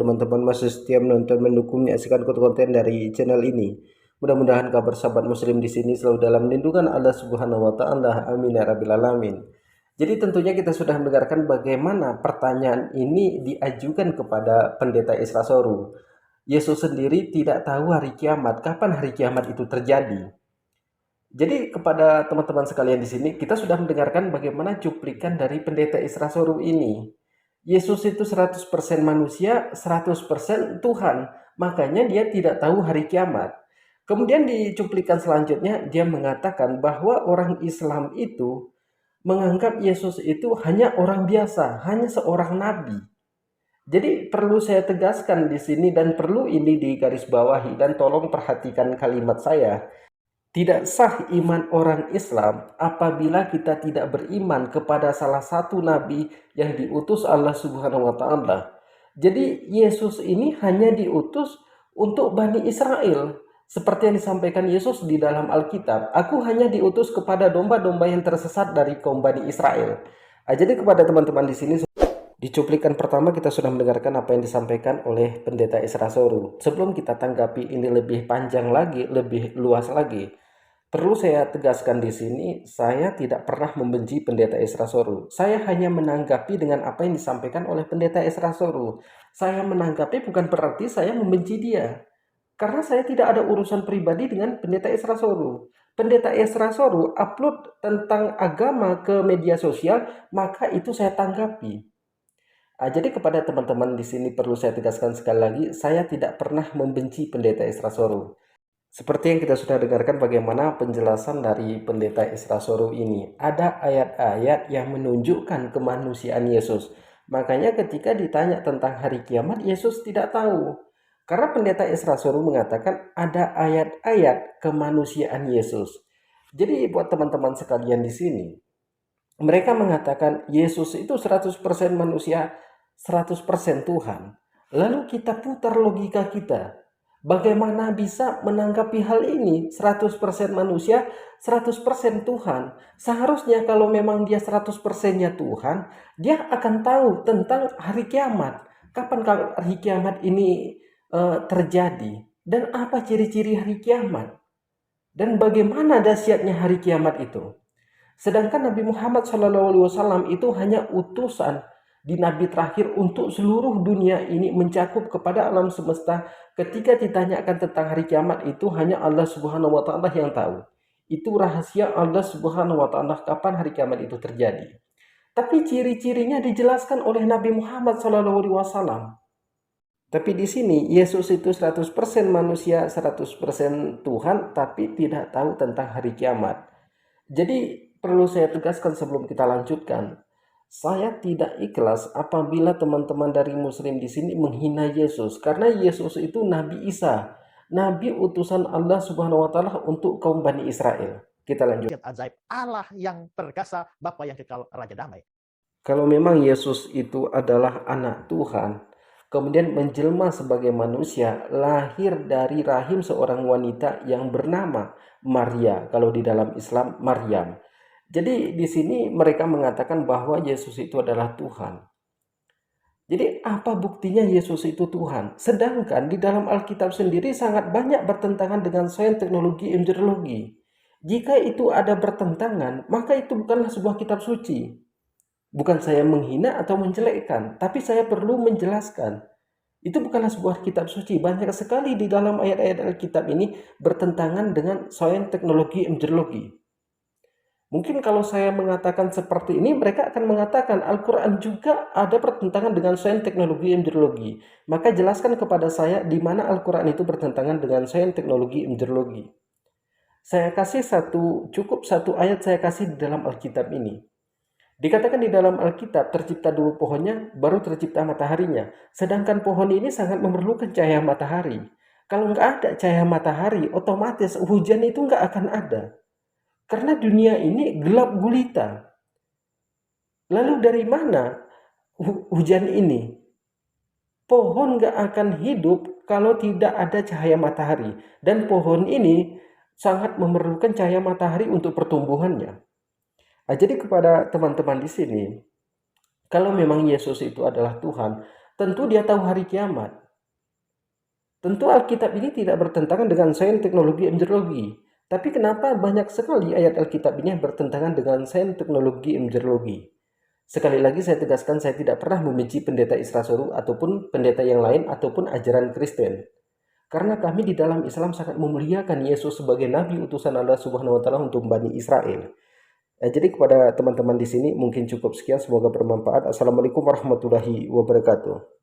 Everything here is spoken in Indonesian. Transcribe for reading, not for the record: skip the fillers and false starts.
teman-teman masih setia menonton, mendukung, menyaksikan konten dari channel ini. Mudah-mudahan kabar sahabat muslim di sini selalu dalam lindungan Allah Subhanahu wa taala. Amin ya rabbil alamin. Jadi tentunya kita sudah mendengarkan bagaimana pertanyaan ini diajukan kepada pendeta Isra Soru. Yesus sendiri tidak tahu hari kiamat, kapan hari kiamat itu terjadi. Jadi kepada teman-teman sekalian di sini, kita sudah mendengarkan bagaimana cuplikan dari pendeta Isra Soru ini. Yesus itu 100% manusia, 100% Tuhan. Makanya dia tidak tahu hari kiamat. Kemudian di cuplikan selanjutnya, dia mengatakan bahwa orang Islam itu menganggap Yesus itu hanya orang biasa, hanya seorang nabi. Jadi perlu saya tegaskan di sini dan perlu ini digarisbawahi dan tolong perhatikan kalimat saya. Tidak sah iman orang Islam apabila kita tidak beriman kepada salah satu nabi yang diutus Allah Subhanahu wa taala. Jadi Yesus ini hanya diutus untuk Bani Israel. Seperti yang disampaikan Yesus di dalam Alkitab, aku hanya diutus kepada domba-domba yang tersesat dari kaum Bani Israel. Jadi kepada teman-teman di sini, di cuplikan pertama kita sudah mendengarkan apa yang disampaikan oleh pendeta Isra Soru. Sebelum kita tanggapi ini lebih panjang lagi, lebih luas lagi, perlu saya tegaskan di sini, saya tidak pernah membenci pendeta Isra Soru. Saya hanya menanggapi dengan apa yang disampaikan oleh pendeta Isra Soru. Saya menanggapi bukan berarti saya membenci dia. Karena saya tidak ada urusan pribadi dengan pendeta Isra Soru. Pendeta Isra Soru upload tentang agama ke media sosial, maka itu saya tanggapi. Jadi kepada teman-teman di sini perlu saya tegaskan sekali lagi, saya tidak pernah membenci pendeta Isra Soru. Seperti yang kita sudah dengarkan bagaimana penjelasan dari pendeta Isra Soru ini. Ada ayat-ayat yang menunjukkan kemanusiaan Yesus. Makanya ketika ditanya tentang hari kiamat, Yesus tidak tahu. Karena pendeta Isra Soru mengatakan ada ayat-ayat kemanusiaan Yesus. Jadi buat teman-teman sekalian di sini, mereka mengatakan Yesus itu 100% manusia, 100% Tuhan. Lalu kita putar logika kita. Bagaimana bisa menanggapi hal ini? 100% manusia, 100% Tuhan. Seharusnya kalau memang dia 100%-nya Tuhan, dia akan tahu tentang hari kiamat. Kapan hari kiamat ini terjadi? Dan apa ciri-ciri hari kiamat? Dan bagaimana dahsyatnya hari kiamat itu? Sedangkan Nabi Muhammad SAW itu hanya utusan di Nabi terakhir untuk seluruh dunia ini, mencakup kepada alam semesta. Ketika ditanyakan tentang hari kiamat itu hanya Allah Subhanahu wa taala yang tahu. Itu rahasia Allah Subhanahu wa taala kapan hari kiamat itu terjadi. Tapi ciri-cirinya dijelaskan oleh Nabi Muhammad SAW. Tapi di sini Yesus itu 100% manusia, 100% Tuhan, tapi tidak tahu tentang hari kiamat. Jadi perlu saya tegaskan sebelum kita lanjutkan, saya tidak ikhlas apabila teman-teman dari muslim di sini menghina Yesus, karena Yesus itu Nabi Isa, Nabi utusan Allah Subhanahu wa taala untuk kaum Bani Israel. Kita lanjut. Ajaib Allah yang perkasa, Bapa yang kekal, Raja damai. Kalau memang Yesus itu adalah anak Tuhan, kemudian menjelma sebagai manusia, lahir dari rahim seorang wanita yang bernama Maria, kalau di dalam Islam Maryam. Jadi di sini mereka mengatakan bahwa Yesus itu adalah Tuhan. Jadi apa buktinya Yesus itu Tuhan? Sedangkan di dalam Alkitab sendiri sangat banyak bertentangan dengan sains, teknologi, embriologi. Jika itu ada bertentangan, maka itu bukanlah sebuah kitab suci. Bukan saya menghina atau menjelekkan, tapi saya perlu menjelaskan. Itu bukanlah sebuah kitab suci. Banyak sekali di dalam ayat-ayat Alkitab ini bertentangan dengan sains, teknologi, embriologi. Mungkin kalau saya mengatakan seperti ini, mereka akan mengatakan Al-Quran juga ada pertentangan dengan sains, teknologi, embriologi. Maka jelaskan kepada saya di mana Al-Quran itu bertentangan dengan sains, teknologi, embriologi. Saya kasih cukup satu ayat saya kasih di dalam Alkitab ini. Dikatakan di dalam Alkitab, tercipta dulu pohonnya, baru tercipta mataharinya. Sedangkan pohon ini sangat memerlukan cahaya matahari. Kalau nggak ada cahaya matahari, otomatis hujan itu nggak akan ada. Karena dunia ini gelap gulita. Lalu dari mana hujan ini? Pohon nggak akan hidup kalau tidak ada cahaya matahari. Dan pohon ini sangat memerlukan cahaya matahari untuk pertumbuhannya. Jadi kepada teman-teman di sini, kalau memang Yesus itu adalah Tuhan, tentu dia tahu hari kiamat. Tentu Alkitab ini tidak bertentangan dengan sains, teknologi, embriologi. Tapi kenapa banyak sekali ayat Alkitab ini yang bertentangan dengan sains, teknologi, embriologi? Sekali lagi saya tegaskan, saya tidak pernah membenci pendeta Isra Soru ataupun pendeta yang lain ataupun ajaran Kristen. Karena kami di dalam Islam sangat memuliakan Yesus sebagai nabi utusan Allah Subhanahu wa taala untuk Bani Israel. Jadi kepada teman-teman di sini mungkin cukup sekian, semoga bermanfaat. Assalamualaikum warahmatullahi wabarakatuh.